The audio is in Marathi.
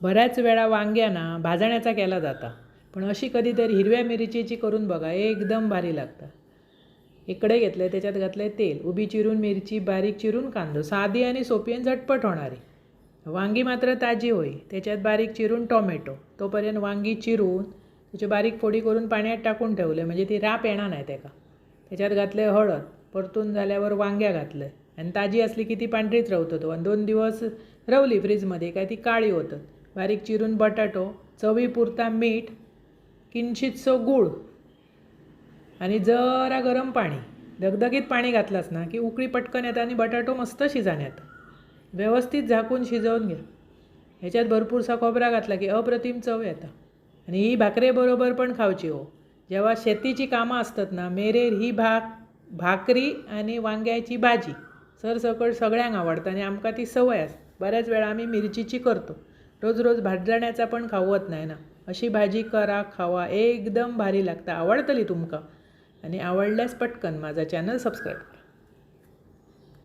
बऱ्याच वेळा वांग्यांना भाजण्याचा केला जाता, पण अशी कधीतरी हिरव्या मिरचीची करून बघा, एकदम भारी लागतं. इकडे घेतलं, त्याच्यात घातलं तेल, उभी चिरून मिरची, बारीक चिरून कांदो, साधी आणि सोपी आणि झटपट होणारी. वांगी मात्र ताजी होई, त्याच्यात बारीक चिरून टोमॅटो. तोपर्यंत वांगी चिरून त्याची बारीक फोडी करून पाण्यात टाकून ठेवले, म्हणजे ती राप येणार नाही त्याका. त्याच्यात घातले हळद, परतून झाल्यावर वांग्या घातलं आणि ताजी असली की ती पांढरीच रवतो. आणि 2 दिवस रवली फ्रीजमध्ये काय ती काळी होतं. बारीक चिरून बटाटो, चवीपुरता मीठ, किंचितसो गूळ आणि जरा गरम पाणी. धगधगीत पाणी घातलास ना की उकळी पटकन येतं आणि बटाटो मस्त शिजान येतं. व्यवस्थित झाकून शिजवून घ्या. ह्याच्यात भरपूरसा खोबरा घातला की अप्रतिम चव येतं. आणि ही भाकरेबरोबर पण खावची हो. जेव्हा शेतीची कामं असतात ना, मेरेर ही भाकरी आणि वांग्याची भाजी सरसकट सगळ्यांक आवडतं आणि आमका ती सवय असते. बऱ्याच वेळा आम्ही मिरचीची करतो. रोज रोज भाजण्याचा पण खावत नाही ना. अशी भाजी करा, खावा, एकदम भारी लागतं. आवडतली तुमका. आणि आवडल्यास पटकन माझा चॅनल सबस्क्राईब करा.